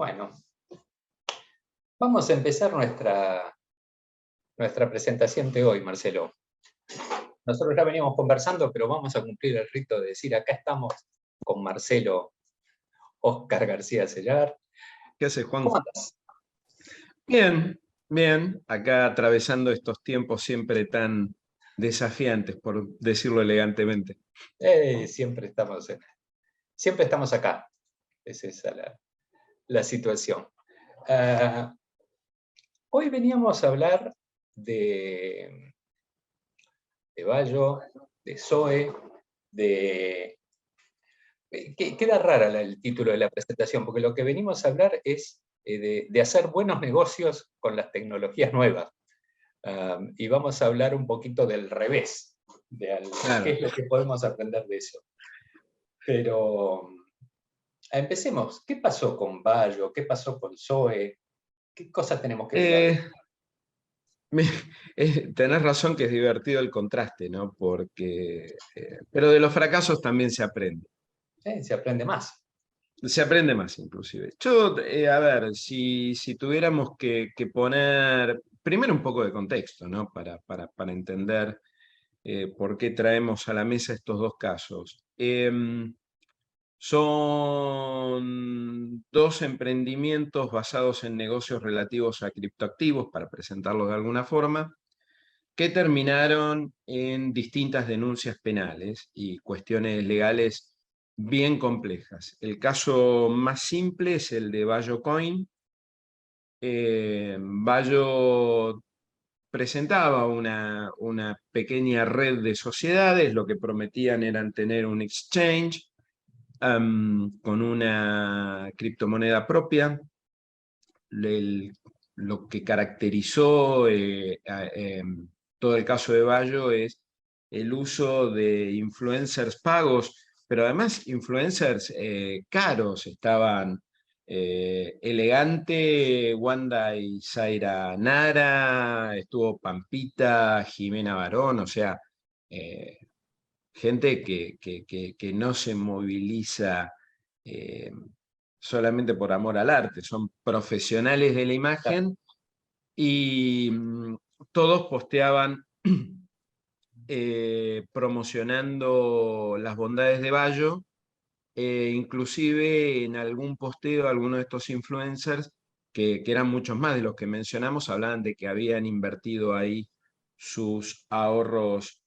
Bueno, vamos a empezar nuestra presentación de hoy, Marcelo. Nosotros ya veníamos conversando, pero vamos a cumplir el rito de decir, acá estamos con Marcelo Óscar García Sellar. ¿Qué haces, Juan? ¿Cómo andás? Bien, bien. Acá atravesando estos tiempos siempre tan desafiantes, por decirlo elegantemente. Siempre estamos acá. Es esa la situación. Hoy veníamos a hablar de Bayo, de Zoe, Queda rara el título de la presentación, porque lo que venimos a hablar es de hacer buenos negocios con las tecnologías nuevas. Y vamos a hablar un poquito del revés, Claro. qué es lo que podemos aprender de eso. Pero empecemos. ¿Qué pasó con Bayo? ¿Qué pasó con Zoe? ¿Qué cosas tenemos que mirar? Tenés razón que es divertido el contraste, ¿no? Pero de los fracasos también se aprende. Se aprende más. Se aprende más, inclusive. Yo, a ver, si tuviéramos que poner primero un poco de contexto, ¿no? Para entender por qué traemos a la mesa estos dos casos. Son dos emprendimientos basados en negocios relativos a criptoactivos, para presentarlos de alguna forma, que terminaron en distintas denuncias penales y cuestiones legales bien complejas. El caso más simple es el de Bayo Coin. Bayo presentaba una pequeña red de sociedades, lo que prometían eran tener un exchange con una criptomoneda propia. Lo que caracterizó todo el caso de Bayo es el uso de influencers pagos, pero además influencers caros. Estaban Elegante, Wanda y Zaira Nara, estuvo Pampita, Jimena Barón, o sea, gente que no se moviliza solamente por amor al arte, son profesionales de la imagen y todos posteaban promocionando las bondades de Bayo, inclusive en algún posteo algunos de estos influencers, que eran muchos más de los que mencionamos, hablaban de que habían invertido ahí sus ahorros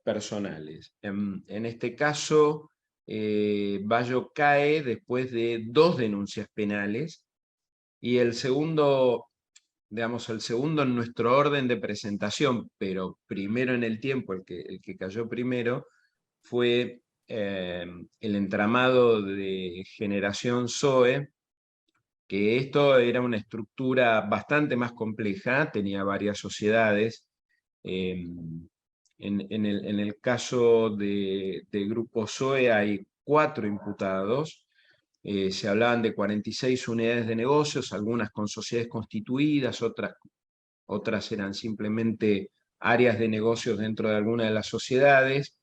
personales. En este caso, Bayo cae después de 2 denuncias penales, y el segundo en nuestro orden de presentación, pero primero en el tiempo, el que cayó primero, fue el entramado de Generación Zoe, que esto era una estructura bastante más compleja, tenía varias sociedades. En el caso de Grupo Zoe hay 4 imputados. Se hablaban de 46 unidades de negocios, algunas con sociedades constituidas, otras eran simplemente áreas de negocios dentro de alguna de las sociedades.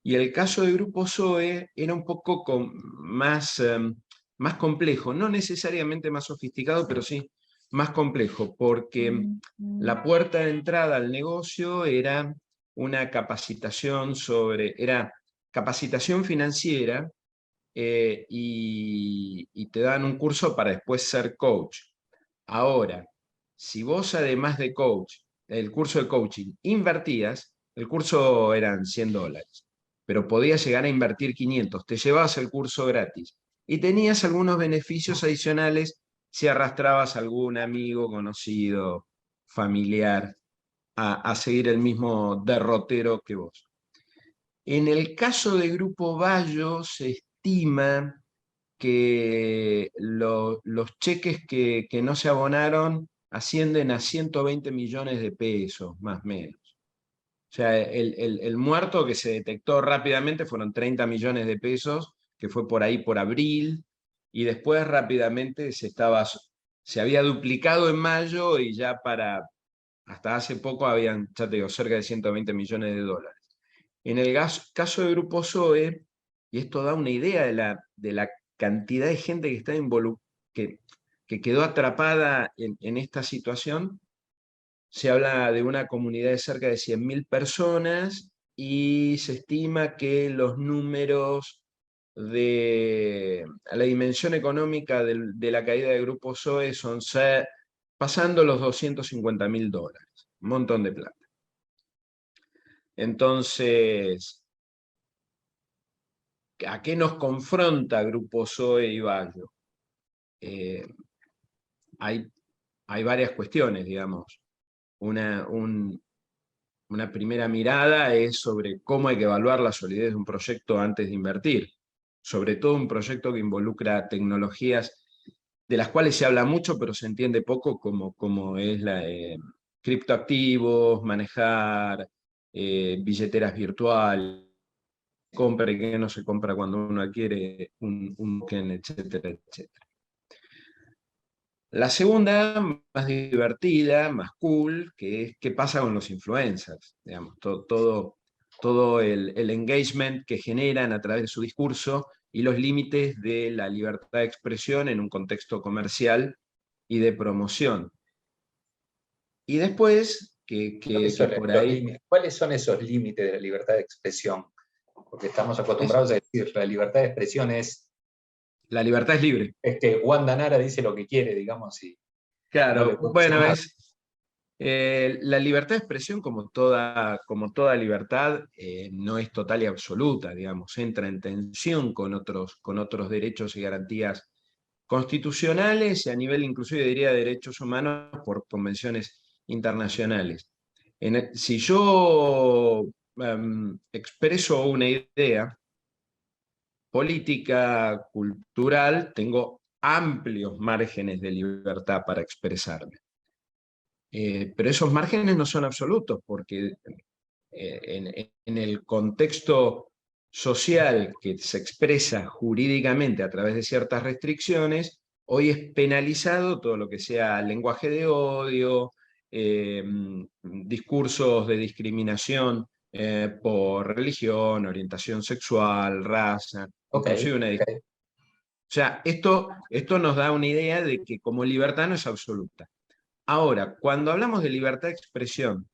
Y el caso de Grupo Zoe era un poco más complejo, no necesariamente más sofisticado, pero sí más complejo, porque la puerta de entrada al negocio era una capacitación era capacitación financiera, y te dan un curso para después ser coach. Ahora, si vos además de coach, el curso de coaching, invertías, el curso eran $100, pero podías llegar a invertir 500, te llevabas el curso gratis y tenías algunos beneficios adicionales si arrastrabas a algún amigo, conocido, familiar a seguir el mismo derrotero que vos. En el caso de Grupo Bayo se estima que los cheques que no se abonaron ascienden a 120 millones de pesos, más o menos. O sea, el muerto que se detectó rápidamente fueron 30 millones de pesos, que fue por ahí por abril, y después rápidamente se había duplicado en mayo, y ya hasta hace poco habían, ya te digo, cerca de 120 millones de dólares. En el caso de Grupo Zoe, y esto da una idea de la cantidad de gente que está involucrada, que que quedó atrapada en esta situación. Se habla de una comunidad de cerca de 100.000 personas y se estima que los números de la dimensión económica de la caída de Grupo Zoe son pasando los $250.000, un montón de plata. Entonces, ¿a qué nos confronta Grupo Zoe y Bayo? Hay varias cuestiones, digamos. Una primera mirada es sobre cómo hay que evaluar la solidez de un proyecto antes de invertir, sobre todo un proyecto que involucra tecnologías de las cuales se habla mucho, pero se entiende poco, como es la criptoactivos, manejar billeteras virtuales, compra y que no se compra cuando uno adquiere un token, etcétera, etcétera. La segunda, más divertida, más cool, que es qué pasa con los influencers, digamos, todo el engagement que generan a través de su discurso y los límites de la libertad de expresión en un contexto comercial y de promoción. Y después, que por ahí... ¿Cuáles son esos límites de la libertad de expresión? Porque estamos acostumbrados a decir, la libertad de expresión es... La libertad es libre. Wanda Nara dice lo que quiere, digamos, y no le Claro, puedo decir bueno, más. la libertad de expresión, como toda libertad, no es total y absoluta, digamos, entra en tensión con otros derechos y garantías constitucionales y a nivel inclusive diría de derechos humanos por convenciones internacionales. Si yo expreso una idea política, cultural, tengo amplios márgenes de libertad para expresarme. Pero esos márgenes no son absolutos, porque en el contexto social que se expresa jurídicamente a través de ciertas restricciones, hoy es penalizado todo lo que sea lenguaje de odio, discursos de discriminación por religión, orientación sexual, raza, inclusive una... Okay. O sea, esto nos da una idea de que como libertad no es absoluta. Ahora, cuando hablamos de libertad de expresión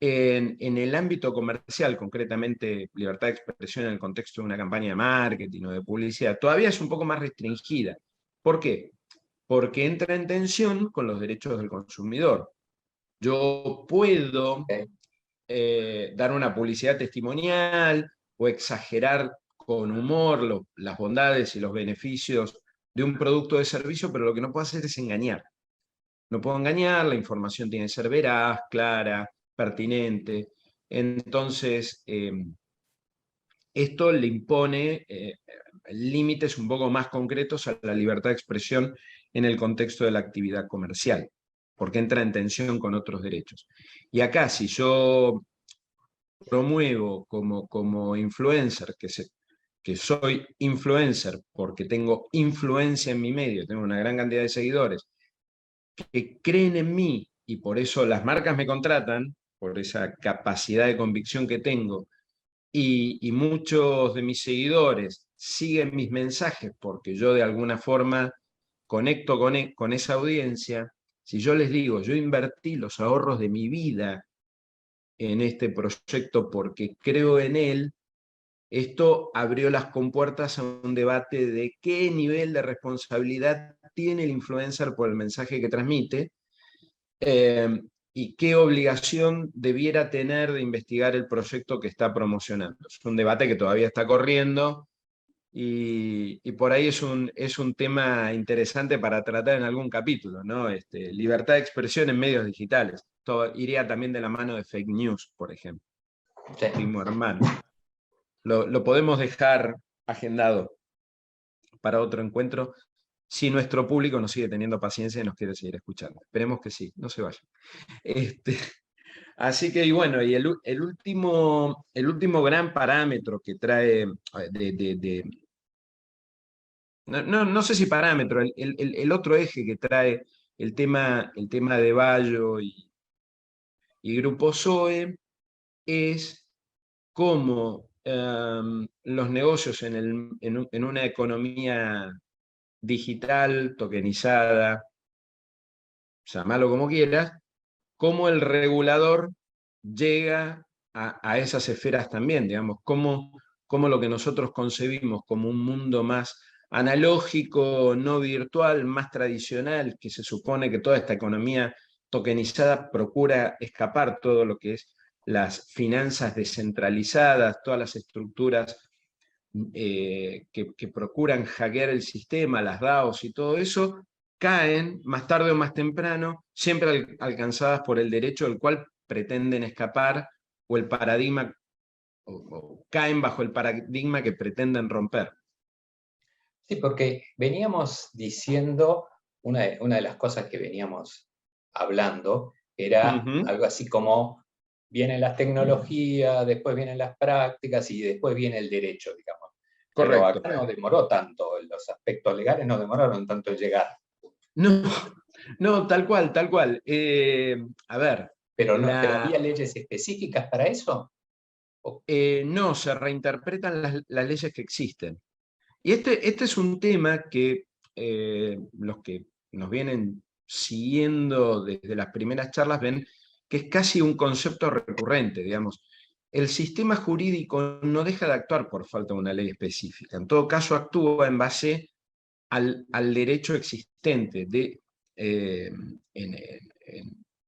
en el ámbito comercial, concretamente libertad de expresión en el contexto de una campaña de marketing o de publicidad, todavía es un poco más restringida. ¿Por qué? Porque entra en tensión con los derechos del consumidor. Yo puedo dar una publicidad testimonial o exagerar con humor las bondades y los beneficios de un producto o de servicio, pero lo que no puedo hacer es engañar. No puedo engañar, la información tiene que ser veraz, clara, pertinente. Entonces, esto le impone límites un poco más concretos a la libertad de expresión en el contexto de la actividad comercial, porque entra en tensión con otros derechos. Y acá, si yo promuevo como influencer, que soy influencer porque tengo influencia en mi medio, tengo una gran cantidad de seguidores, que creen en mí y por eso las marcas me contratan, por esa capacidad de convicción que tengo, y muchos de mis seguidores siguen mis mensajes porque yo de alguna forma conecto con esa audiencia. Si yo les digo, yo invertí los ahorros de mi vida en este proyecto porque creo en él, esto abrió las compuertas a un debate de qué nivel de responsabilidad tiene el influencer por el mensaje que transmite, y qué obligación debiera tener de investigar el proyecto que está promocionando. Es un debate que todavía está corriendo y por ahí es un tema interesante para tratar en algún capítulo, ¿no? Libertad de expresión en medios digitales. Todo iría también de la mano de fake news, por ejemplo. Sí. Primo hermano. Lo podemos dejar agendado para otro encuentro si nuestro público nos sigue teniendo paciencia y nos quiere seguir escuchando. Esperemos que sí, no se vayan. Así que, y bueno, y el último gran parámetro que trae, no sé si parámetro, el otro eje que trae el tema de Bayo y Grupo Zoe es cómo los negocios en una economía digital, tokenizada, llamalo como quieras, cómo el regulador llega a esas esferas también, digamos, cómo lo que nosotros concebimos como un mundo más analógico, no virtual, más tradicional, que se supone que toda esta economía tokenizada procura escapar todo lo que es las finanzas descentralizadas, todas las estructuras que procuran hackear el sistema, las DAOs y todo eso, caen más tarde o más temprano, siempre alcanzadas por el derecho del cual pretenden escapar o el paradigma, o caen bajo el paradigma que pretenden romper. Sí, porque veníamos diciendo, una de las cosas que veníamos hablando era algo así como, vienen las tecnologías, después vienen las prácticas y después viene el derecho, digamos. Pero Correcto. acá no demoró tanto, los aspectos legales no demoraron tanto en llegar. No, no, tal cual, tal cual. A ver, Pero, no, pero ¿había leyes específicas para eso? no, se reinterpretan las leyes que existen. Y este es un tema que los que nos vienen siguiendo desde las primeras charlas ven que es casi un concepto recurrente, digamos. El sistema jurídico no deja de actuar por falta de una ley específica. En todo caso, actúa en base al derecho existente en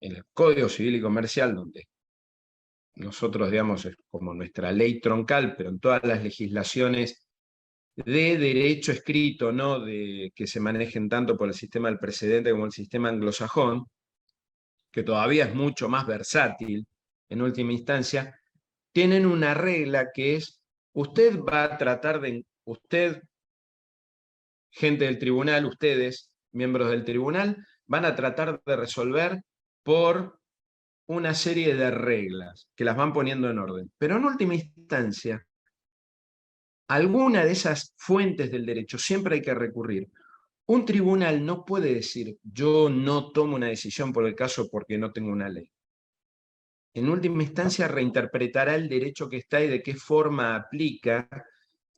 el Código Civil y Comercial, donde nosotros, digamos, es como nuestra ley troncal, pero en todas las legislaciones de derecho escrito, ¿no? Que se manejen tanto por el sistema del precedente como el sistema anglosajón, que todavía es mucho más versátil en última instancia, tienen una regla que es, usted va a tratar usted, gente del tribunal, ustedes, miembros del tribunal, van a tratar de resolver por una serie de reglas que las van poniendo en orden. Pero en última instancia, alguna de esas fuentes del derecho siempre hay que recurrir. Un tribunal no puede decir, yo no tomo una decisión por el caso porque no tengo una ley. En última instancia, reinterpretará el derecho que está y de qué forma aplica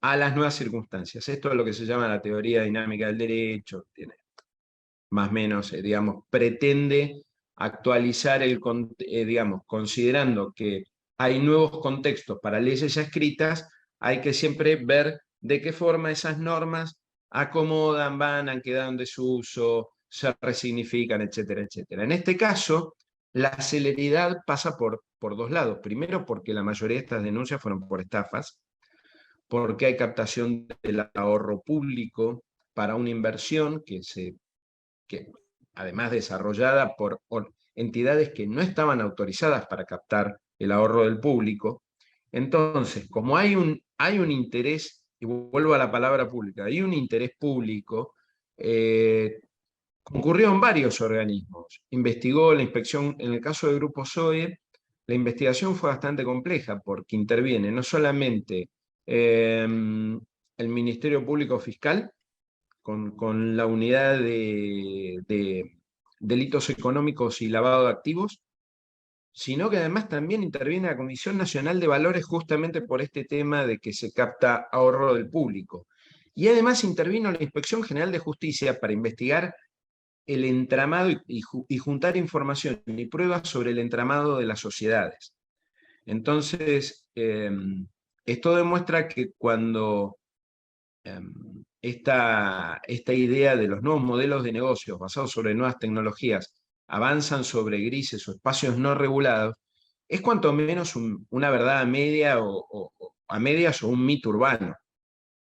a las nuevas circunstancias. Esto es lo que se llama la teoría dinámica del derecho. Tiene más o menos, digamos, pretende actualizar digamos, considerando que hay nuevos contextos para leyes ya escritas, hay que siempre ver de qué forma esas normas acomodan, van, han quedado en desuso, se resignifican, etcétera, etcétera. En este caso, la celeridad pasa por dos lados. Primero, porque la mayoría de estas denuncias fueron por estafas, porque hay captación del ahorro público para una inversión que además desarrollada por entidades que no estaban autorizadas para captar el ahorro del público. Entonces, como hay un interés, y vuelvo a la palabra pública, hay un interés público, concurrió en varios organismos, investigó la inspección, en el caso del Grupo SOE, la investigación fue bastante compleja porque interviene no solamente el Ministerio Público Fiscal, con la unidad de delitos económicos y lavado de activos, sino que además también interviene la Comisión Nacional de Valores justamente por este tema de que se capta ahorro del público. Y además intervino la Inspección General de Justicia para investigar el entramado y juntar información y pruebas sobre el entramado de las sociedades. Entonces, esto demuestra que cuando esta idea de los nuevos modelos de negocios basados sobre nuevas tecnologías avanzan sobre grises o espacios no regulados, es cuanto menos una verdad a media o a medias o un mito urbano.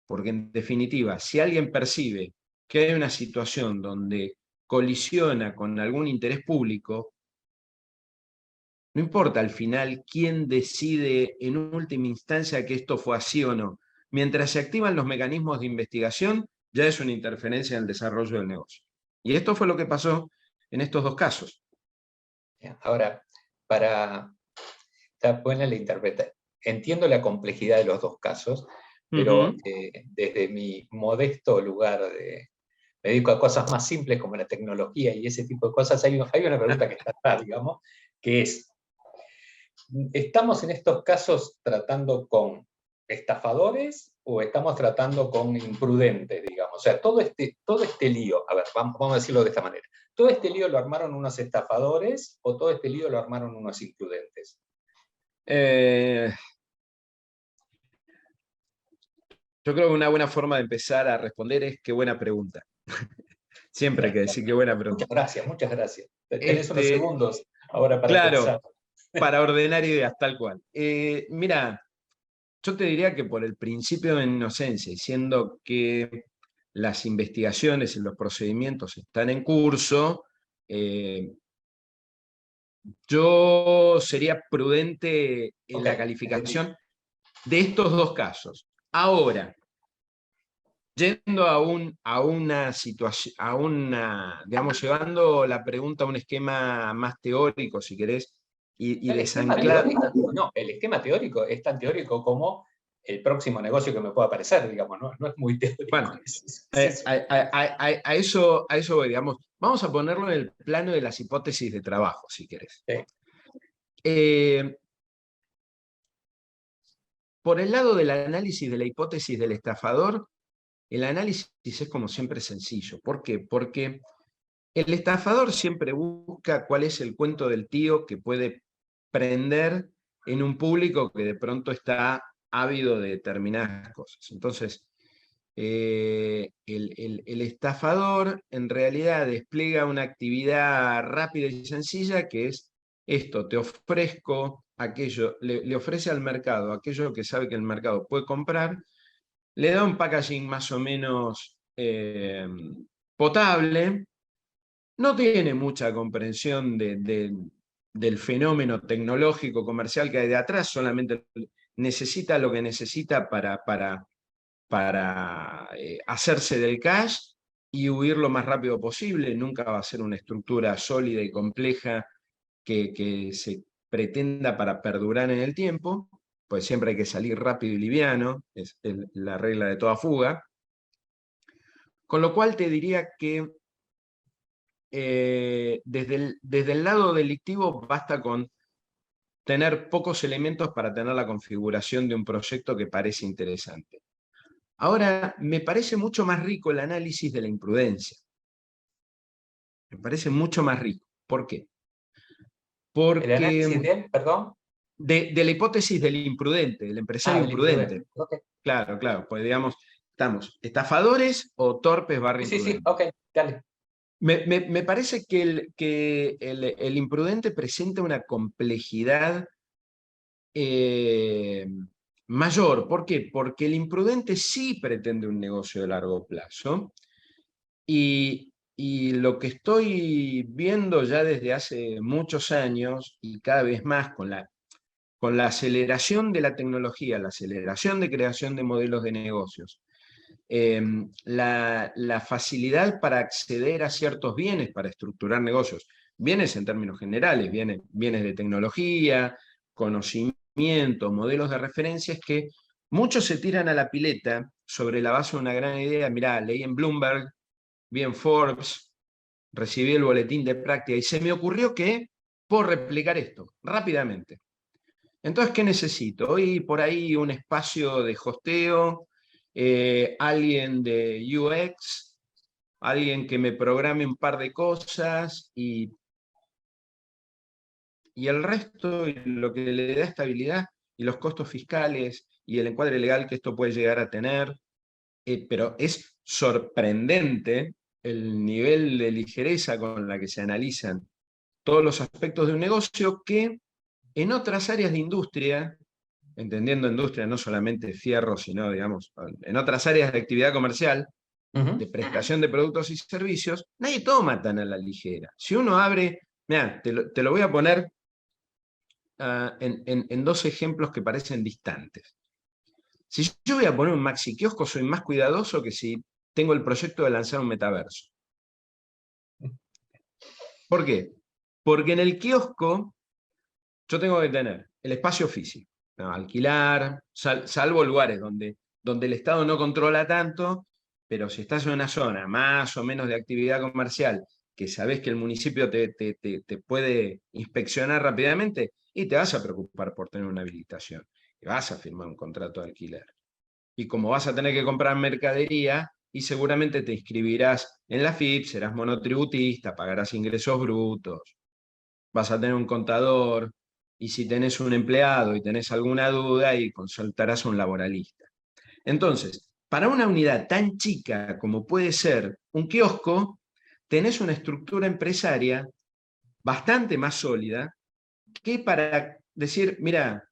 Porque en definitiva, si alguien percibe que hay una situación donde colisiona con algún interés público, no importa al final quién decide en última instancia que esto fue así o no. Mientras se activan los mecanismos de investigación, ya es una interferencia en el desarrollo del negocio. Y esto fue lo que pasó en estos dos casos. Ahora, está buena la interpretación. Entiendo la complejidad de los dos casos, pero desde mi modesto lugar me dedico a cosas más simples como la tecnología y ese tipo de cosas, hay una pregunta que está atrás, digamos, que es, ¿estamos en estos casos tratando con estafadores o estamos tratando con imprudentes, digamos. O sea, todo este lío, a ver, vamos a decirlo de esta manera, ¿todo este lío lo armaron unos estafadores o todo este lío lo armaron unos imprudentes? Eh, yo creo que una buena forma de empezar a responder es qué buena pregunta. Siempre hay que decir qué buena pregunta. Muchas gracias, muchas gracias. Tenés unos Este, segundos ahora para claro, pensar. para ordenar ideas, tal cual. Mira, yo te diría que por el principio de inocencia, y siendo que las investigaciones y los procedimientos están en curso, yo sería prudente en Ok, la entendí. calificación de estos dos casos. Ahora, yendo a una situación, digamos, llevando la pregunta a un esquema más teórico, si querés, y El esquema desanclar. teórico, no, el esquema teórico es tan teórico como el próximo negocio que me pueda aparecer, digamos, no es muy teórico. Bueno, Es eso. a eso voy, digamos. Vamos a ponerlo en el plano de las hipótesis de trabajo, si querés. Sí. Por el lado del análisis de la hipótesis del estafador, el análisis es como siempre sencillo. ¿Por qué? Porque el estafador siempre busca cuál es el cuento del tío que puede prender en un público que de pronto está ávido de determinadas cosas. Entonces, el estafador en realidad despliega una actividad rápida y sencilla que es esto: te ofrezco aquello, le ofrece al mercado aquello que sabe que el mercado puede comprar, le da un packaging más o menos potable, no tiene mucha comprensión del fenómeno tecnológico comercial que hay de atrás, solamente necesita lo que necesita para hacerse del cash y huir lo más rápido posible. Nunca va a ser una estructura sólida y compleja que se pretenda para perdurar en el tiempo, pues siempre hay que salir rápido y liviano, es la regla de toda fuga. Con lo cual te diría que desde el lado delictivo basta con tener pocos elementos para tener la configuración de un proyecto que parece interesante. Ahora, me parece mucho más rico el análisis de la imprudencia. Me parece mucho más rico. ¿Por qué? El análisis Porque de él, perdón. de la hipótesis del imprudente, del Ah, empresario del imprudente. imprudente. Ok. Claro, claro, pues digamos, estamos estafadores o torpes barra Sí, sí, sí, imprudentes. ok, dale. Me parece que el imprudente presenta una complejidad mayor. ¿Por qué? Porque el imprudente sí pretende un negocio de largo plazo y lo que estoy viendo ya desde hace muchos años y cada vez más con la aceleración de la tecnología, la aceleración de creación de modelos de negocios, la facilidad para acceder a ciertos bienes, para estructurar negocios, bienes en términos generales, bienes de tecnología, conocimiento, modelos de referencia, es que muchos se tiran a la pileta sobre la base de una gran idea. Mirá, leí en Bloomberg, vi en Forbes, recibí el boletín de práctica y se me ocurrió que puedo replicar esto rápidamente. Entonces, ¿qué necesito? Hoy por ahí un espacio de hosteo, alguien de UX, alguien que me programe un par de cosas y el resto, y lo que le da estabilidad y los costos fiscales y el encuadre legal que esto puede llegar a tener. Pero es sorprendente el nivel de ligereza con la que se analizan todos los aspectos de un negocio que en otras áreas de industria, entendiendo industria no solamente fierro, sino, digamos, en otras áreas de actividad comercial, de prestación de productos y servicios, nadie toma tan a la ligera. Si uno abre, mira, te lo voy a poner en dos ejemplos que parecen distantes. Si yo voy a poner un maxi kiosco, soy más cuidadoso que si tengo el proyecto de lanzar un metaverso. ¿Por qué? Porque en el kiosco yo tengo que tener el espacio físico, ¿no? Alquilar, salvo lugares donde el Estado no controla tanto, pero si estás en una zona más o menos de actividad comercial, que sabes que el municipio te puede inspeccionar rápidamente, y te vas a preocupar por tener una habilitación, y vas a firmar un contrato de alquiler. y como vas a tener que comprar mercadería, y seguramente te inscribirás en la FIP, serás monotributista, pagarás ingresos brutos, vas a tener un contador, y si tenés un empleado y tenés alguna duda, y consultarás a un laboralista. Entonces, para una unidad tan chica como puede ser un kiosco, tenés una estructura empresaria bastante más sólida que para decir, mira,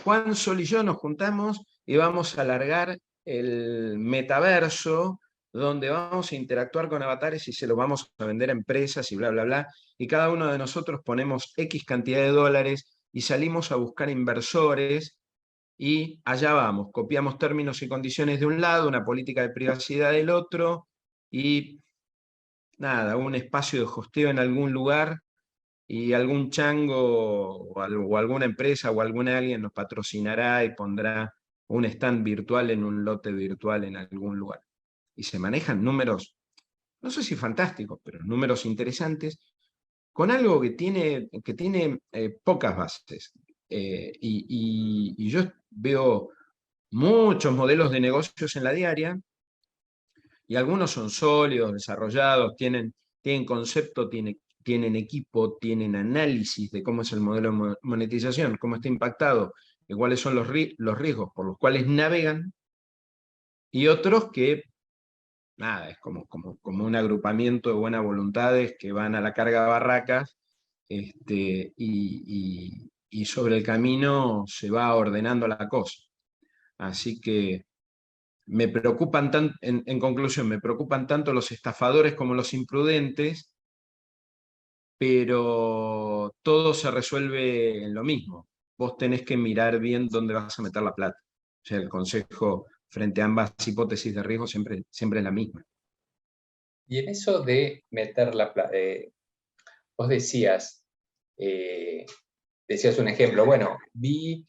Juan, Sol y yo nos juntamos y vamos a alargar el metaverso donde vamos a interactuar con avatares y se lo vamos a vender a empresas y bla, bla, bla. Y cada uno de nosotros ponemos X cantidad de dólares y salimos a buscar inversores y allá vamos, copiamos términos y condiciones de un lado, una política de privacidad del otro y nada, un espacio de hosteo en algún lugar y algún chango o alguna empresa o algún alguien nos patrocinará y pondrá un stand virtual en un lote virtual en algún lugar. Y se manejan números, no sé si fantásticos, pero números interesantes, con algo que tiene pocas bases. Y yo veo muchos modelos de negocios en la diaria, y algunos son sólidos, desarrollados, tienen concepto, tienen equipo, tienen análisis de cómo es el modelo de monetización, cómo está impactado, y cuáles son los riesgos por los cuales navegan, y otros que, nada, es como un agrupamiento de buenas voluntades que van a la carga de barracas, y sobre el camino se va ordenando la cosa. Así que me preocupan en conclusión, me preocupan tanto los estafadores como los imprudentes, pero todo se resuelve en lo mismo. Vos tenés que mirar bien dónde vas a meter la plata. O sea, el consejo frente a ambas hipótesis de riesgo siempre es la misma. Y en eso de meter la plata, vos decías un ejemplo, bueno, vi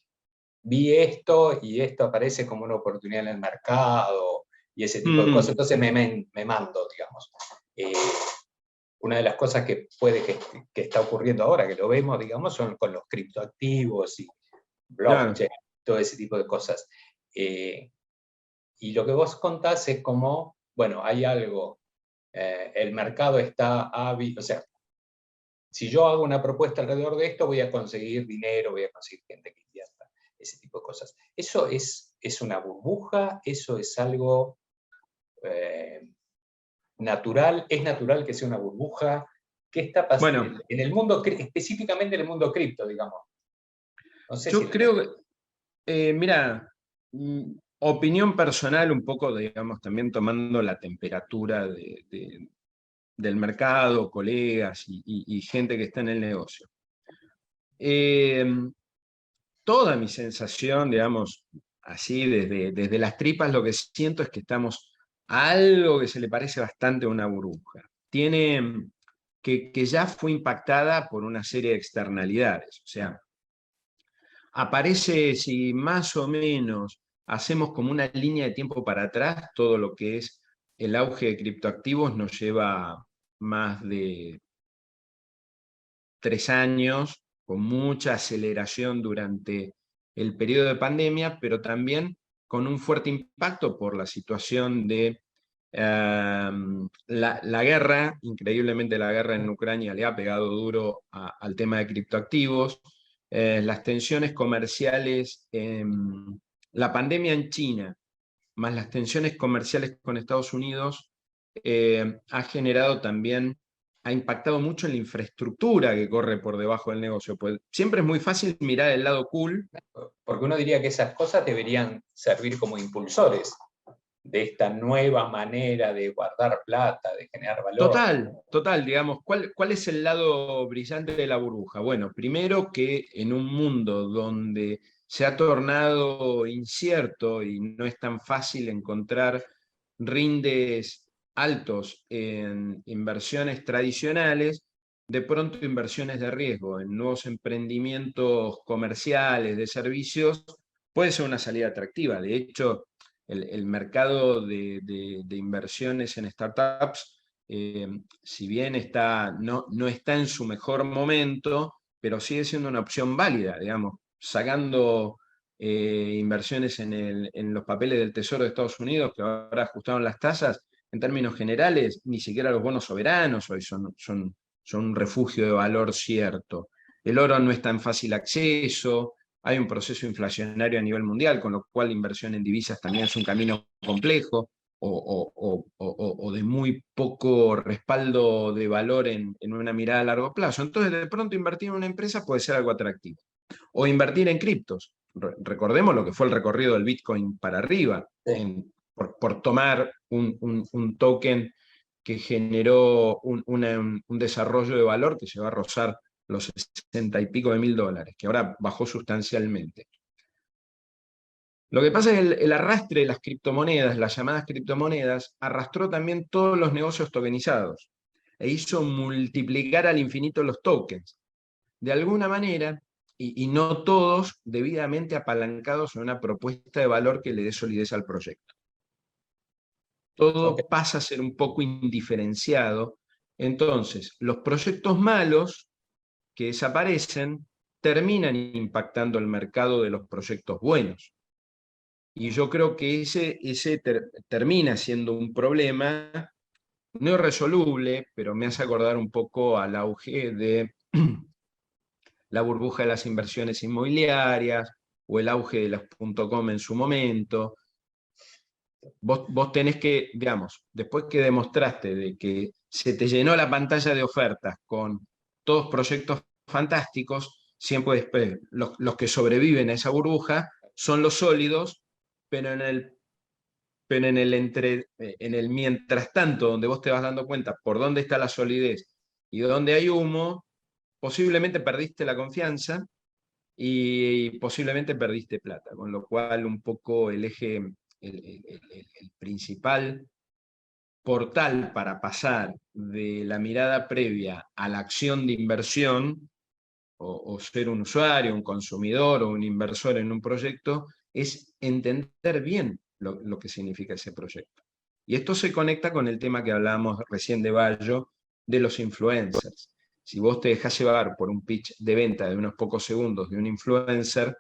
esto y esto aparece como una oportunidad en el mercado y ese tipo de cosas, entonces me mando, digamos. Una de las cosas que puede que está ocurriendo ahora, que lo vemos, digamos, son con los criptoactivos y blockchain, Claro. todo ese tipo de cosas. Y lo que vos contás es como, bueno, hay algo, el mercado está hábil, o sea, si yo hago una propuesta alrededor de esto, voy a conseguir dinero, voy a conseguir gente que invierta, ese tipo de cosas. ¿Eso es una burbuja? ¿Eso es algo natural? ¿Es natural que sea una burbuja? ¿Qué está pasando Bueno, en el mundo, específicamente en el mundo cripto, digamos? No sé si yo creo que, mira, opinión personal un poco, digamos, también tomando la temperatura del mercado, colegas y gente que está en el negocio. Toda mi sensación, digamos, así desde las tripas, lo que siento es que estamos a algo que se le parece bastante a una burbuja. Que ya fue impactada por una serie de externalidades. O sea, aparece, si más o menos hacemos como una línea de tiempo para atrás, todo lo que es el auge de criptoactivos nos lleva más de 3 años, con mucha aceleración durante el periodo de pandemia, pero también con un fuerte impacto por la situación de la guerra. Increíblemente la guerra en Ucrania le ha pegado duro al tema de criptoactivos, las tensiones comerciales, la pandemia en China, más las tensiones comerciales con Estados Unidos, ha generado también, ha impactado mucho en la infraestructura que corre por debajo del negocio. Pues siempre es muy fácil mirar el lado cool. porque uno diría que esas cosas deberían servir como impulsores de esta nueva manera de guardar plata, de generar valor. Total, digamos, ¿cuál es el lado brillante de la burbuja? Bueno, primero que en un mundo donde se ha tornado incierto y no es tan fácil encontrar rindes altos en inversiones tradicionales, de pronto inversiones de riesgo en nuevos emprendimientos comerciales, de servicios, puede ser una salida atractiva. De hecho, el mercado de inversiones en startups, si bien no está en su mejor momento, pero sigue siendo una opción válida, digamos, sacando inversiones en los papeles del Tesoro de Estados Unidos, que ahora ajustaron las tasas, en términos generales, ni siquiera los bonos soberanos hoy son un refugio de valor cierto. El oro no está en fácil acceso, hay un proceso inflacionario a nivel mundial, con lo cual la inversión en divisas también es un camino complejo o de muy poco respaldo de valor en una mirada a largo plazo. Entonces, de pronto, invertir en una empresa puede ser algo atractivo. O invertir en criptos. Recordemos lo que fue el recorrido del Bitcoin para arriba, Sí. por tomar un token que generó un desarrollo de valor que se va a rozar los 60 y pico de mil dólares, que ahora bajó sustancialmente. Lo que pasa es que el arrastre de las criptomonedas, las llamadas criptomonedas, arrastró también todos los negocios tokenizados e hizo multiplicar al infinito los tokens. De alguna manera, y no todos debidamente apalancados en una propuesta de valor que le dé solidez al proyecto. Ok. Todo pasa a ser un poco indiferenciado. Entonces, los proyectos malos que desaparecen terminan impactando el mercado de los proyectos buenos. Y yo creo que ese termina siendo un problema no irresoluble, pero me hace acordar un poco al auge de la burbuja de las inversiones inmobiliarias o el auge de las .com en su momento. Vos tenés que, digamos, después que demostraste de que se te llenó la pantalla de ofertas con todos proyectos fantásticos, siempre después los que sobreviven a esa burbuja son los sólidos, pero en el mientras tanto, donde vos te vas dando cuenta por dónde está la solidez y dónde hay humo, posiblemente perdiste la confianza y posiblemente perdiste plata, con lo cual un poco el eje, el principal portal para pasar de la mirada previa a la acción de inversión, o ser un usuario, un consumidor o un inversor en un proyecto, es entender bien lo que significa ese proyecto. Y esto se conecta con el tema que hablábamos recién de Bayo, de los influencers. Si vos te dejás llevar por un pitch de venta de unos pocos segundos de un influencer,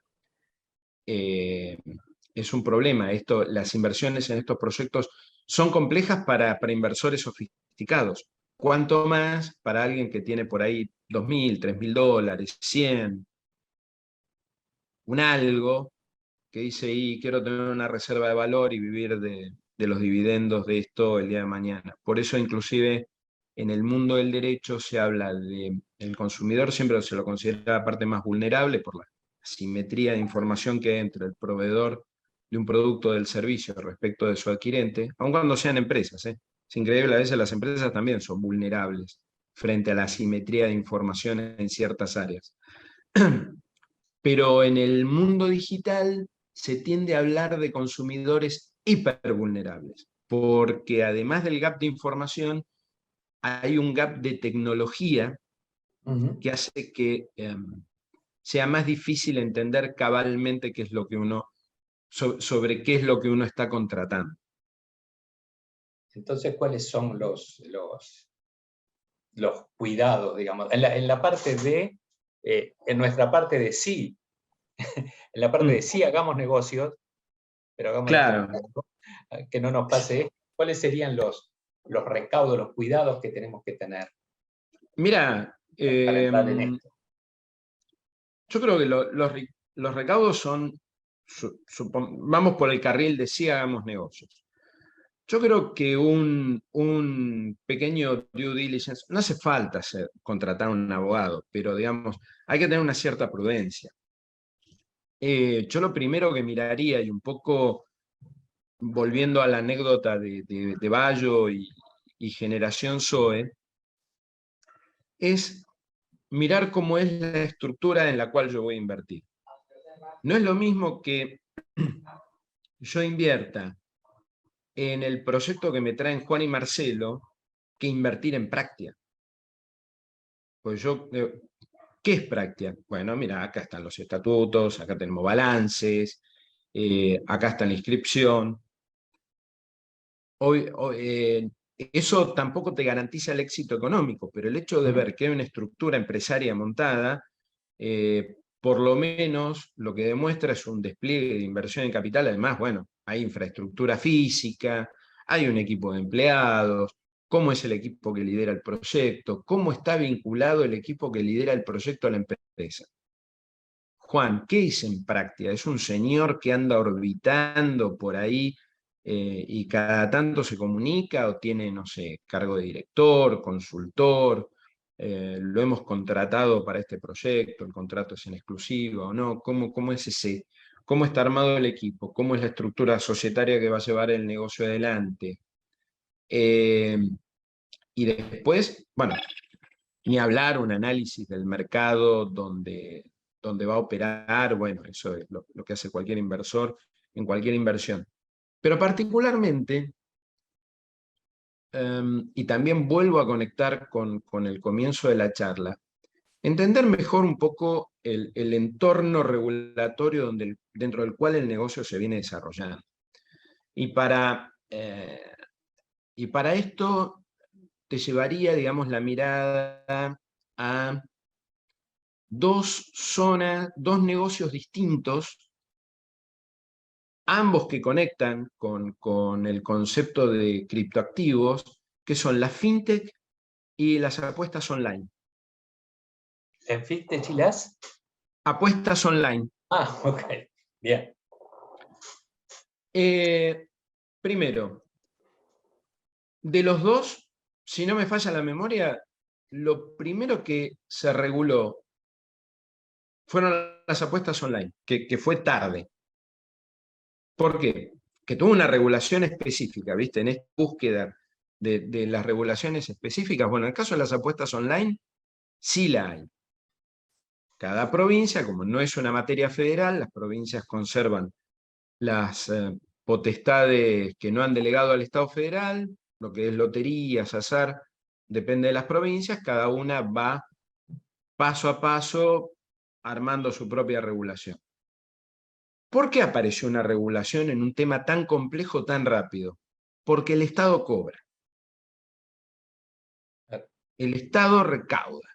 es un problema. Las inversiones en estos proyectos son complejas para inversores sofisticados. Cuanto más para alguien que tiene por ahí 2.000, 3.000 dólares, 100, un algo, que dice, y quiero tener una reserva de valor y vivir de los dividendos de esto el día de mañana. Por eso, inclusive, en el mundo del derecho se habla de el consumidor, siempre se lo considera la parte más vulnerable por la asimetría de información que hay entre el proveedor de un producto o del servicio respecto de su adquirente, aun cuando sean empresas. Es increíble, a veces las empresas también son vulnerables frente a la asimetría de información en ciertas áreas. Pero en el mundo digital se tiende a hablar de consumidores hipervulnerables, porque además del gap de información, hay un gap de tecnología que hace que sea más difícil entender cabalmente qué es lo que sobre qué es lo que uno está contratando. Entonces, ¿cuáles son los cuidados, digamos? En la parte de, en nuestra parte de sí, en la parte de sí hagamos negocios, pero hagámoslos con Claro. cuidado, que no nos pase esto. ¿Cuáles serían los recaudos, los cuidados que tenemos que tener Mira, para entrar en esto? yo creo que los recaudos son, vamos por el carril de sí hagamos negocios. Yo creo que un pequeño due diligence, no hace falta contratar a un abogado, pero digamos, hay que tener una cierta prudencia. Yo lo primero que miraría, y un poco volviendo a la anécdota de Bayo y Generación Zoe, es mirar cómo es la estructura en la cual yo voy a invertir. No es lo mismo que yo invierta en el proyecto que me traen Juan y Marcelo que invertir en Práctica. Pues ¿qué es Práctica? Bueno, mira, acá están los estatutos, acá tenemos balances, acá está la inscripción. Eso tampoco te garantiza el éxito económico, pero el hecho de ver que hay una estructura empresaria montada por lo menos lo que demuestra es un despliegue de inversión en capital. Además, bueno, hay infraestructura física, hay un equipo de empleados, cómo es el equipo que lidera el proyecto, cómo está vinculado el equipo que lidera el proyecto a la empresa. Juan, ¿qué es en práctica? Es un señor que anda orbitando por ahí y cada tanto se comunica o tiene, no sé, cargo de director, consultor, lo hemos contratado para este proyecto, el contrato es en exclusiva o no, ¿cómo es ese, cómo está armado el equipo? ¿Cómo es la estructura societaria que va a llevar el negocio adelante? Y después, bueno, ni hablar un análisis del mercado donde va a operar, bueno, eso es lo que hace cualquier inversor en cualquier inversión. Pero particularmente, y también vuelvo a conectar con el comienzo de la charla, entender mejor un poco el entorno regulatorio dentro del cual el negocio se viene desarrollando. Y para esto te llevaría, digamos, la mirada a dos zonas, dos negocios distintos, ambos que conectan con el concepto de criptoactivos, que son la fintech y las apuestas online. ¿En fintech y las? Apuestas online. Ah, ok, bien. Primero, de los dos, si no me falla la memoria, lo primero que se reguló fueron las apuestas online, que fue tarde. ¿Por qué? Que tuvo una regulación específica, ¿viste? En esta búsqueda de las regulaciones específicas. Bueno, en el caso de las apuestas online, sí la hay. Cada provincia, como no es una materia federal, las provincias conservan las potestades que no han delegado al Estado federal, lo que es loterías, azar, depende de las provincias, cada una va paso a paso armando su propia regulación. ¿Por qué apareció una regulación en un tema tan complejo tan rápido? Porque el Estado cobra. El Estado recauda.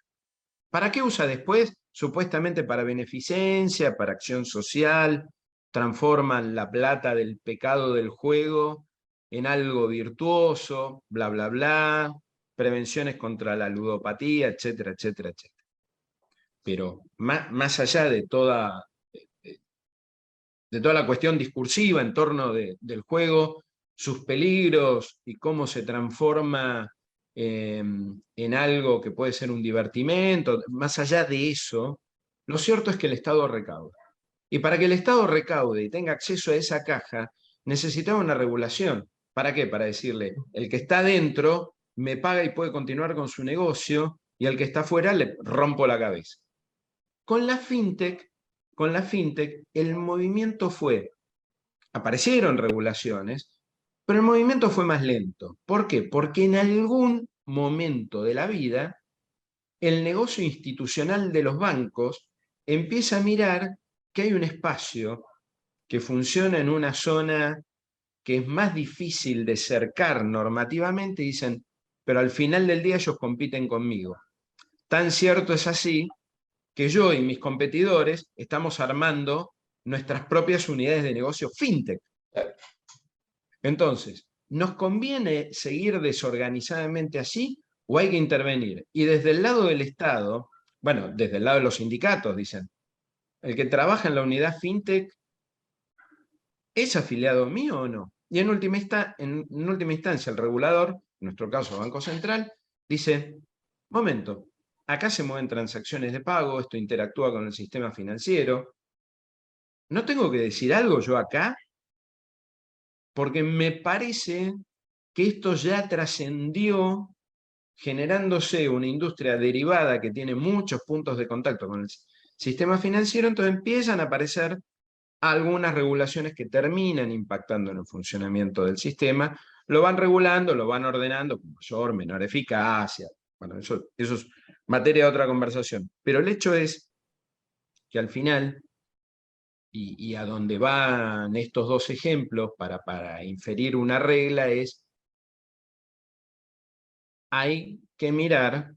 ¿Para qué usa después? Supuestamente para beneficencia, para acción social, transforman la plata del pecado del juego en algo virtuoso, bla, bla, bla, prevenciones contra la ludopatía, etcétera, etcétera, etcétera. Pero más allá de toda la cuestión discursiva en torno del juego, sus peligros y cómo se transforma en algo que puede ser un divertimento, más allá de eso, lo cierto es que el Estado recauda. Y para que el Estado recaude y tenga acceso a esa caja, necesitaba una regulación. ¿Para qué? Para decirle, el que está dentro me paga y puede continuar con su negocio, y al que está afuera le rompo la cabeza. Con la fintech, el movimiento fue, aparecieron regulaciones, pero el movimiento fue más lento. ¿Por qué? Porque en algún momento de la vida, el negocio institucional de los bancos empieza a mirar que hay un espacio que funciona en una zona que es más difícil de cercar normativamente y dicen, pero al final del día ellos compiten conmigo. Tan cierto es así que yo y mis competidores estamos armando nuestras propias unidades de negocio fintech. Entonces, ¿nos conviene seguir desorganizadamente así o hay que intervenir? Y desde el lado del Estado, bueno, desde el lado de los sindicatos, dicen, el que trabaja en la unidad fintech, ¿es afiliado mío o no? Y en última instancia, el regulador, en nuestro caso Banco Central, dice, momento, acá se mueven transacciones de pago, esto interactúa con el sistema financiero, ¿no tengo que decir algo yo acá? Porque me parece que esto ya trascendió generándose una industria derivada que tiene muchos puntos de contacto con el sistema financiero, entonces empiezan a aparecer algunas regulaciones que terminan impactando en el funcionamiento del sistema, lo van regulando, lo van ordenando con mayor, menor eficacia. Bueno, eso es materia de otra conversación. Pero el hecho es que al final, y a donde van estos dos ejemplos para inferir una regla, es hay que mirar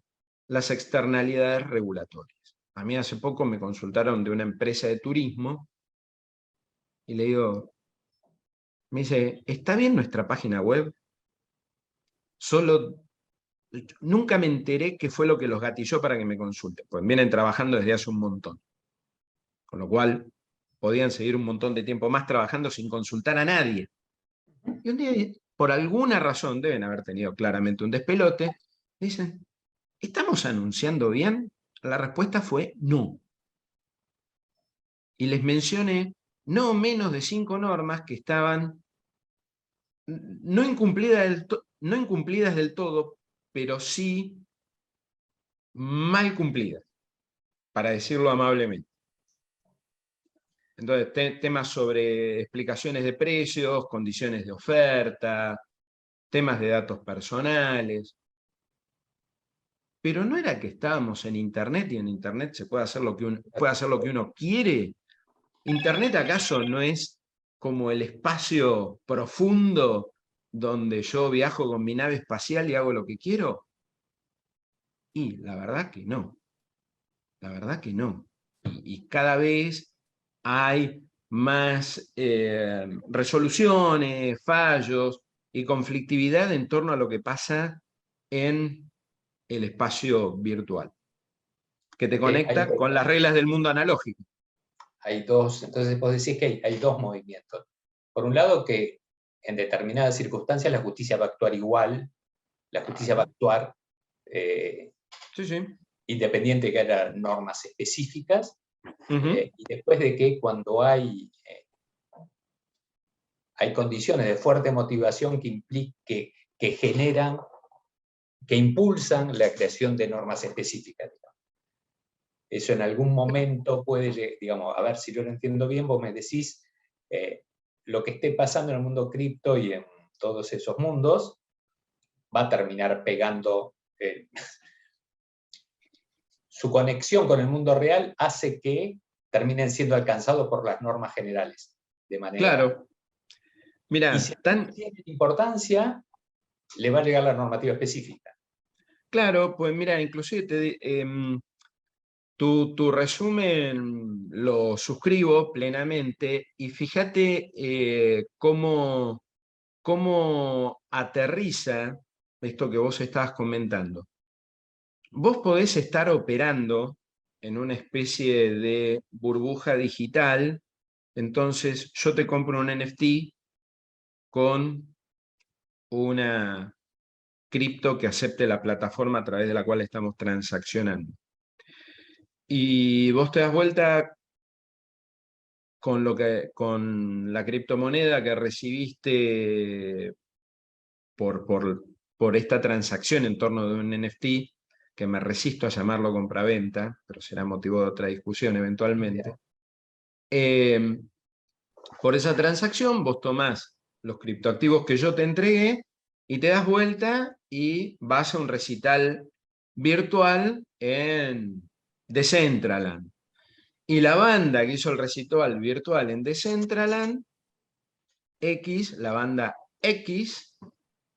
las externalidades regulatorias. a mí hace poco me consultaron de una empresa de turismo y le digo, me dice, ¿está bien nuestra página web? Nunca me enteré qué fue lo que los gatilló para que me consulten, pues vienen trabajando desde hace un montón. Con lo cual, podían seguir un montón de tiempo más trabajando sin consultar a nadie. Y un día, por alguna razón, deben haber tenido claramente un despelote, dicen, ¿estamos anunciando bien? La respuesta fue no. Y les mencioné no menos de 5 normas que estaban no incumplidas del todo, pero sí mal cumplidas, para decirlo amablemente. Entonces, temas sobre explicaciones de precios, condiciones de oferta, temas de datos personales. Pero no era que estábamos en Internet y en Internet se puede hacer puede hacer lo que uno quiere. ¿Internet acaso no es como el espacio profundo donde yo viajo con mi nave espacial y hago lo que quiero? Y la verdad que no. La verdad que no. Y cada vez hay más resoluciones, fallos y conflictividad en torno a lo que pasa en el espacio virtual, que te Porque conecta con las reglas del mundo analógico. hay dos, entonces vos decís que hay dos movimientos. Por un lado, que en determinadas circunstancias la justicia va a actuar igual, la justicia va a actuar Sí, sí. independiente de que haya normas específicas, Ujú. y después de que cuando hay condiciones de fuerte motivación que generan, que impulsan la creación de normas específicas. Eso en algún momento puede, digamos, a ver si yo lo entiendo bien, vos me decís, lo que esté pasando en el mundo cripto y en todos esos mundos va a terminar pegando, su conexión con el mundo real hace que terminen siendo alcanzados por las normas generales, de manera... Claro. Y Mira, si tiene importancia, le va a llegar la normativa específica. claro, pues mira, inclusive tu resumen lo suscribo plenamente y fíjate cómo aterriza esto que vos estabas comentando. Vos podés estar operando en una especie de burbuja digital, entonces yo te compro un NFT con una cripto que acepte la plataforma a través de la cual estamos transaccionando. Y vos te das vuelta con la criptomoneda que recibiste por esta transacción en torno de un NFT, que me resisto a llamarlo compraventa, pero será motivo de otra discusión eventualmente. Por esa transacción vos tomás los criptoactivos que yo te entregué y te das vuelta y vas a un recital virtual en Decentraland. Y la banda que hizo el recital virtual en Decentraland, la banda X,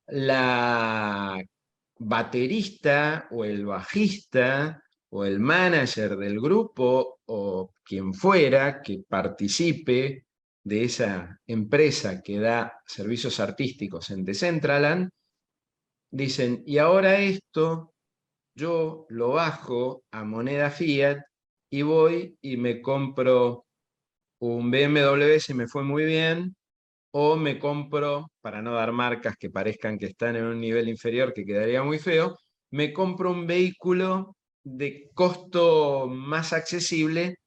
la baterista o el bajista o el manager del grupo o quien fuera que participe de esa empresa que da servicios artísticos en Decentraland, dicen, y ahora esto yo lo bajo a moneda fiat y voy y me compro un BMW si me fue muy bien, o me compro, para no dar marcas que parezcan que están en un nivel inferior que quedaría muy feo, me compro un vehículo de costo más accesible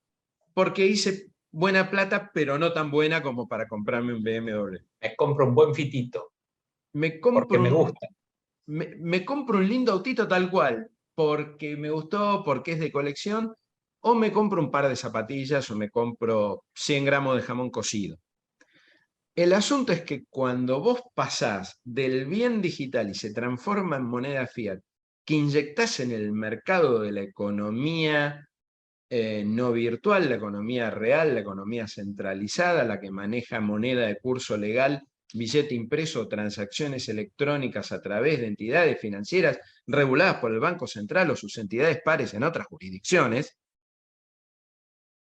porque hice buena plata, pero no tan buena como para comprarme un BMW. Me compro un buen fitito, Me porque compro me un, gusta. me compro un lindo autito tal cual, porque me gustó, porque es de colección, o me compro un par de zapatillas, o me compro 100 gramos de jamón cocido. El asunto es que cuando vos pasás del bien digital y se transforma en moneda fiat, que inyectás en el mercado de la economía no virtual, la economía real, la economía centralizada, la que maneja moneda de curso legal, billete impreso, transacciones electrónicas a través de entidades financieras reguladas por el Banco Central o sus entidades pares en otras jurisdicciones,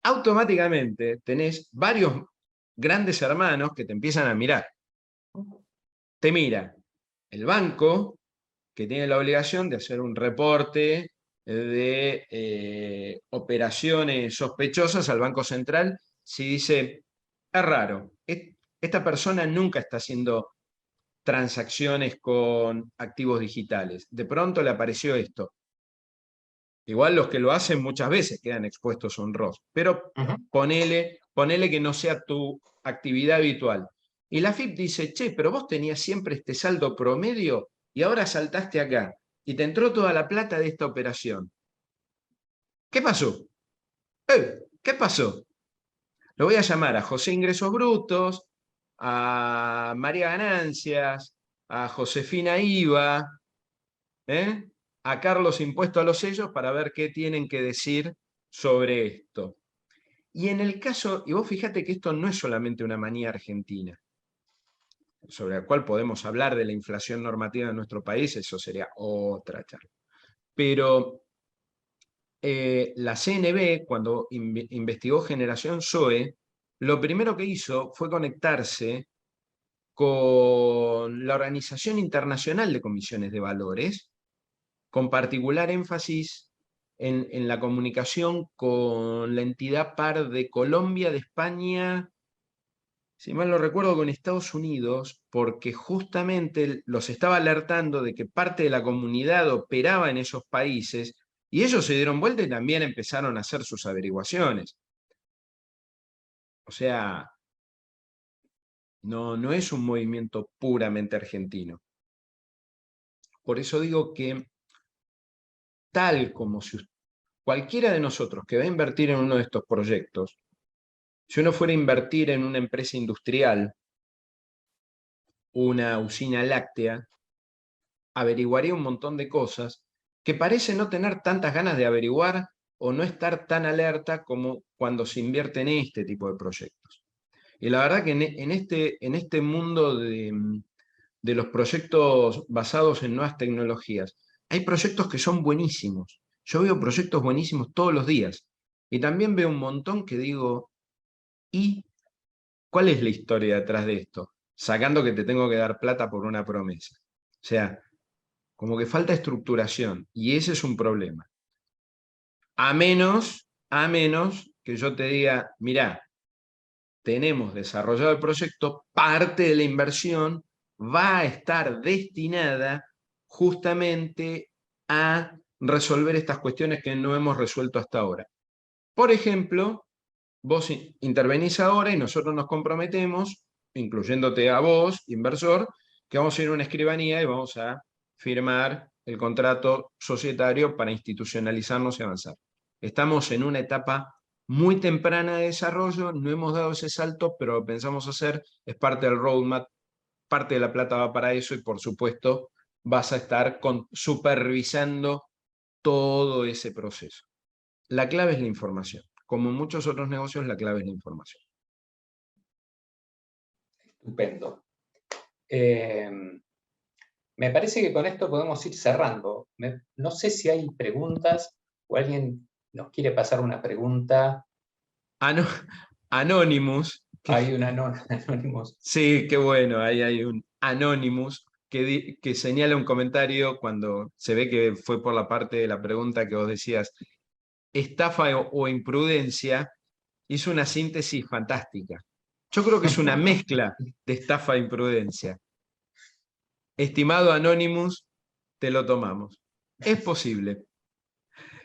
automáticamente tenés varios grandes hermanos que te empiezan a mirar. Te mira el banco, que tiene la obligación de hacer un reporte de operaciones sospechosas al Banco Central, si dice, es raro, esta persona nunca está haciendo transacciones con activos digitales, de pronto le apareció esto. Igual los que lo hacen muchas veces quedan expuestos a un ROS, pero ponele que no sea tu actividad habitual. Y la FIP dice, che, pero vos tenías siempre este saldo promedio y ahora saltaste acá y te entró toda la plata de esta operación. ¿Qué pasó? ¿Qué pasó? Lo voy a llamar a José Ingresos Brutos, a María Ganancias, a Josefina IVA, ¿eh? A Carlos Impuesto a los Sellos para ver qué tienen que decir sobre esto. Y en el caso, y vos fíjate que esto no es solamente una manía argentina, sobre la cual podemos hablar de la inflación normativa de nuestro país, eso sería otra charla. Pero la CNB, cuando investigó Generación Zoe, lo primero que hizo fue conectarse con la Organización Internacional de Comisiones de Valores, con particular énfasis en la comunicación con la entidad par de Colombia, de España, si mal no recuerdo, con Estados Unidos, porque justamente los estaba alertando de que parte de la comunidad operaba en esos países y ellos se dieron vuelta y también empezaron a hacer sus averiguaciones. O sea, no es un movimiento puramente argentino. Por eso digo que tal como si cualquiera de nosotros que va a invertir en uno de estos proyectos, si uno fuera a invertir en una empresa industrial, una usina láctea, averiguaría un montón de cosas que parece no tener tantas ganas de averiguar o no estar tan alerta como cuando se invierte en este tipo de proyectos. Y la verdad que en este mundo de los proyectos basados en nuevas tecnologías, hay proyectos que son buenísimos. Yo veo proyectos buenísimos todos los días. Y también veo un montón que digo, ¿y cuál es la historia detrás de esto? Sacando que te tengo que dar plata por una promesa. O sea, como que falta estructuración. Y ese es un problema. A menos que yo te diga, mirá, tenemos desarrollado el proyecto, parte de la inversión va a estar destinada justamente a resolver estas cuestiones que no hemos resuelto hasta ahora. Por ejemplo, vos intervenís ahora y nosotros nos comprometemos, incluyéndote a vos, inversor, que vamos a ir a una escribanía y vamos a firmar el contrato societario para institucionalizarnos y avanzar. Estamos en una etapa muy temprana de desarrollo, no hemos dado ese salto, pero lo pensamos hacer, es parte del roadmap, parte de la plata va para eso y por supuesto vas a estar supervisando todo ese proceso. La clave es la información. Como en muchos otros negocios, la clave es la información. Estupendo. Me parece que con esto podemos ir cerrando. No sé si hay preguntas o alguien nos quiere pasar una pregunta. Anonymous. Hay un Anonymous. Sí, qué bueno. Ahí hay un Anonymous que señala un comentario cuando se ve que fue por la parte de la pregunta que vos decías, estafa o imprudencia, hizo una síntesis fantástica. Yo creo que es una mezcla de estafa e imprudencia. Estimado Anonymous, te lo tomamos. Es posible.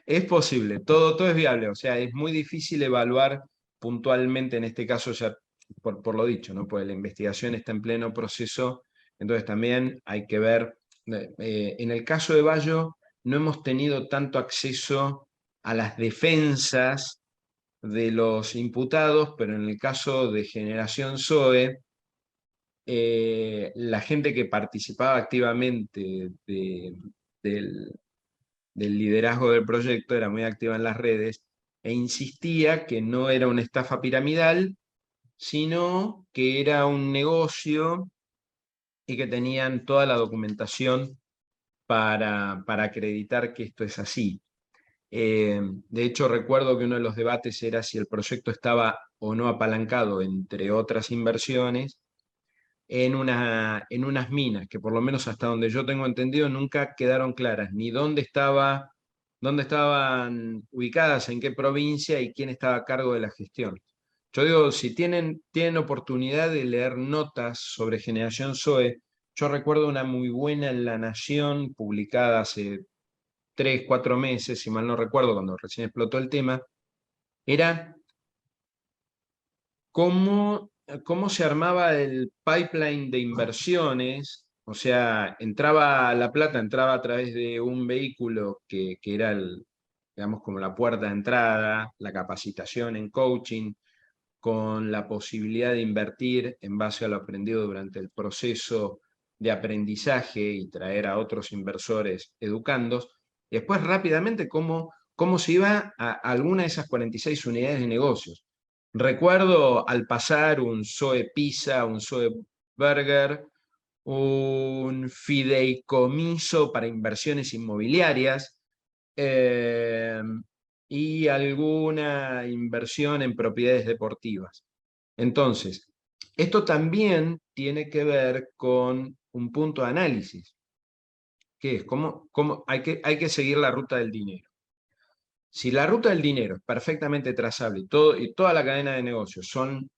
Es posible, todo es viable, o sea, es muy difícil evaluar puntualmente, en este caso ya por lo dicho, ¿no? Pues la investigación está en pleno proceso, entonces también hay que ver, en el caso de Bayo no hemos tenido tanto acceso a las defensas de los imputados, pero en el caso de Generación Zoe, la gente que participaba activamente del liderazgo del proyecto era muy activa en las redes e insistía que no era una estafa piramidal, sino que era un negocio y que tenían toda la documentación para acreditar que esto es así. De hecho, recuerdo que uno de los debates era si el proyecto estaba o no apalancado, entre otras inversiones, en unas minas, que por lo menos hasta donde yo tengo entendido nunca quedaron claras ni dónde estaban ubicadas, en qué provincia y quién estaba a cargo de la gestión. Yo digo, si tienen oportunidad de leer notas sobre generación Zoe, yo recuerdo una muy buena en La Nación, publicada hace 3, 4 meses, si mal no recuerdo, cuando recién explotó el tema, era cómo se armaba el pipeline de inversiones. O sea, la plata entraba a través de un vehículo que era digamos, como la puerta de entrada, la capacitación en coaching, con la posibilidad de invertir en base a lo aprendido durante el proceso de aprendizaje y traer a otros inversores educandos. Y después rápidamente cómo se iba a alguna de esas 46 unidades de negocios. Recuerdo al pasar un Zoe Pizza, un Zoe Burger, un fideicomiso para inversiones inmobiliarias, eh, y alguna inversión en propiedades deportivas. Entonces, esto también tiene que ver con un punto de análisis, que es cómo hay que seguir la ruta del dinero. Si la ruta del dinero es perfectamente trazable y toda la cadena de negocios son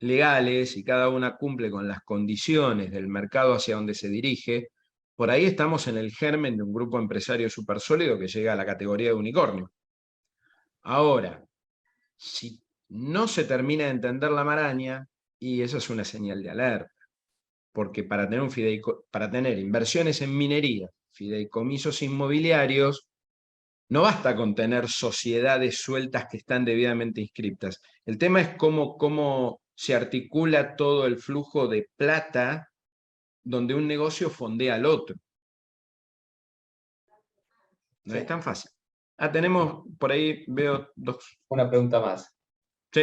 legales y cada una cumple con las condiciones del mercado hacia donde se dirige, por ahí estamos en el germen de un grupo empresario súper sólido que llega a la categoría de unicornio. Ahora, si no se termina de entender la maraña, y eso es una señal de alerta, porque para tener inversiones en minería, fideicomisos inmobiliarios, no basta con tener sociedades sueltas que están debidamente inscriptas. El tema es cómo se articula todo el flujo de plata donde un negocio fondea al otro. No Sí. es tan fácil. Tenemos por ahí, veo dos. Una pregunta más. Sí.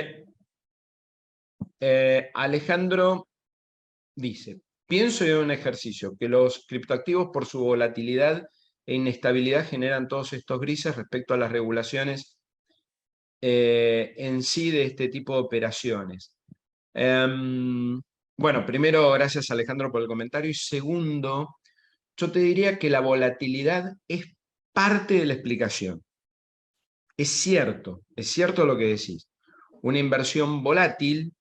Alejandro dice, pienso en un ejercicio que los criptoactivos por su volatilidad e inestabilidad generan todos estos grises respecto a las regulaciones en sí de este tipo de operaciones. Bueno, primero, gracias Alejandro por el comentario. Y segundo, yo te diría que la volatilidad es parte de la explicación. Es cierto lo que decís. Una inversión volátil,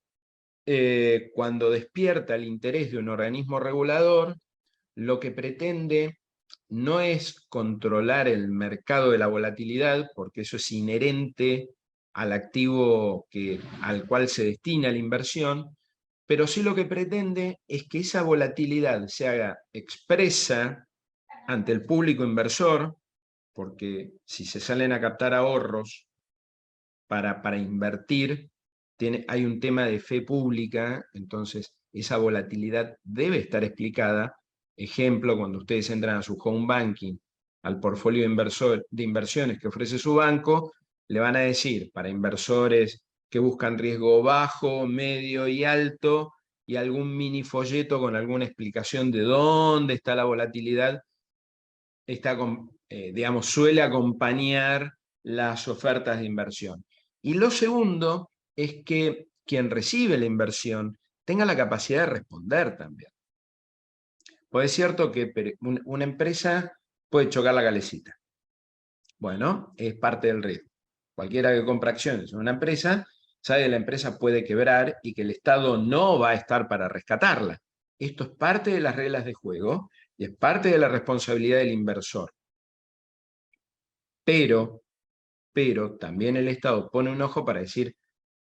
cuando despierta el interés de un organismo regulador, lo que pretende no es controlar el mercado de la volatilidad, porque eso es inherente al activo al cual se destina la inversión, pero sí lo que pretende es que esa volatilidad se haga expresa ante el público inversor, porque si se salen a captar ahorros para invertir, hay un tema de fe pública, entonces esa volatilidad debe estar explicada. Ejemplo, cuando ustedes entran a su home banking, al portfolio de inversiones que ofrece su banco, le van a decir para inversores que buscan riesgo bajo, medio y alto, y algún mini folleto con alguna explicación de dónde está la volatilidad, digamos, suele acompañar las ofertas de inversión. Y lo segundo es que quien recibe la inversión tenga la capacidad de responder también. Pues es cierto que una empresa puede chocar la calecita. Bueno, es parte del riesgo. Cualquiera que compra acciones en una empresa sabe que la empresa puede quebrar y que el Estado no va a estar para rescatarla. Esto es parte de las reglas de juego y es parte de la responsabilidad del inversor. Pero también el Estado pone un ojo para decir,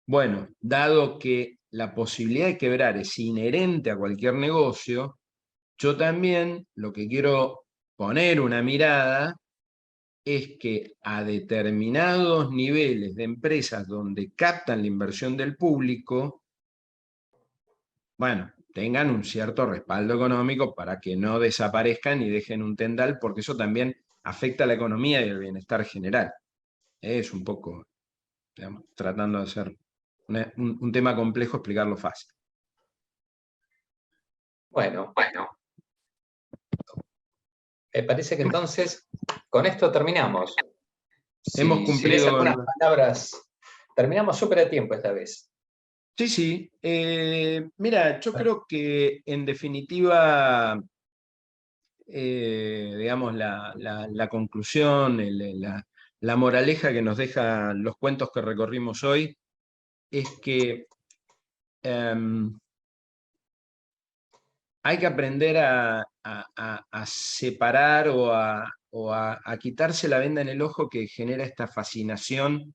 bueno, dado que la posibilidad de quebrar es inherente a cualquier negocio, yo también lo que quiero poner una mirada es que a determinados niveles de empresas donde captan la inversión del público, bueno, tengan un cierto respaldo económico para que no desaparezcan y dejen un tendal, porque eso también afecta a la economía y el bienestar general. Es un poco, digamos, tratando de hacer un tema complejo, explicarlo fácil. Bueno, me parece que entonces con esto terminamos. Hemos Si lees cumplido algunas con... palabras, terminamos súper a tiempo esta vez. Sí, sí. Mira, yo creo que en definitiva, digamos, la conclusión, la moraleja que nos dejan los cuentos que recorrimos hoy es que em, hay que aprender a separar o a quitarse la venda en el ojo que genera esta fascinación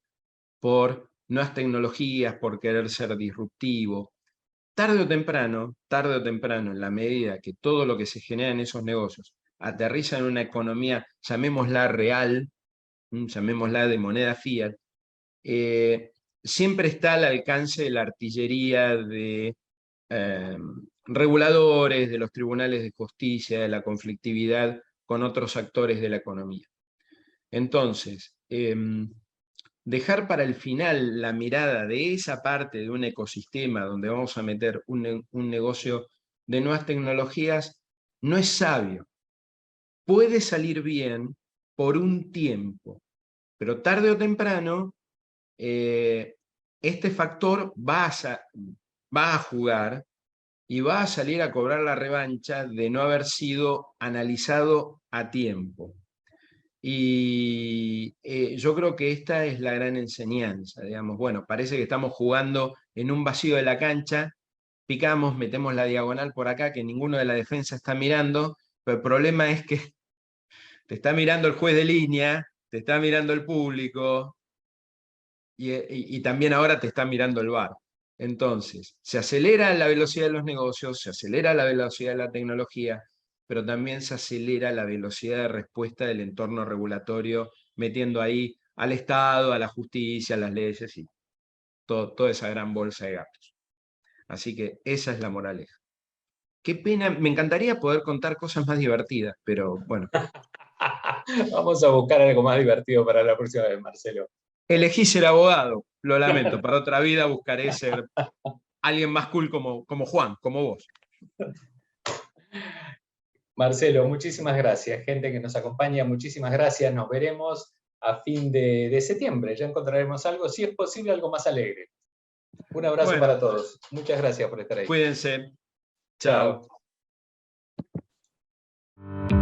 por nuevas tecnologías, por querer ser disruptivo. Tarde o temprano, en la medida que todo lo que se genera en esos negocios aterriza en una economía, llamémosla real, llamémosla de moneda fiat, siempre está al alcance de la artillería de eh, reguladores, de los tribunales de justicia, de la conflictividad con otros actores de la economía. Entonces, dejar para el final la mirada de esa parte de un ecosistema donde vamos a meter un negocio de nuevas tecnologías no es sabio. Puede salir bien por un tiempo, pero tarde o temprano este factor va a jugar y va a salir a cobrar la revancha de no haber sido analizado a tiempo. Y yo creo que esta es la gran enseñanza, digamos, bueno, parece que estamos jugando en un vacío de la cancha, picamos, metemos la diagonal por acá, que ninguno de la defensa está mirando, pero el problema es que te está mirando el juez de línea, te está mirando el público, y también ahora te está mirando el VAR. Entonces, se acelera la velocidad de los negocios, se acelera la velocidad de la tecnología, pero también se acelera la velocidad de respuesta del entorno regulatorio, metiendo ahí al Estado, a la justicia, a las leyes y toda esa gran bolsa de gatos. Así que esa es la moraleja. Qué pena, me encantaría poder contar cosas más divertidas, pero bueno. Vamos a buscar algo más divertido para la próxima vez, Marcelo. Elegí ser abogado, lo lamento, para otra vida buscaré ser alguien más cool como Juan, como vos. Marcelo, muchísimas gracias. Gente que nos acompaña, muchísimas gracias. Nos veremos a fin de septiembre. Ya encontraremos algo, si es posible, algo más alegre. Un abrazo Bueno, para todos. Muchas gracias por estar ahí. cuídense. Chao. Chao.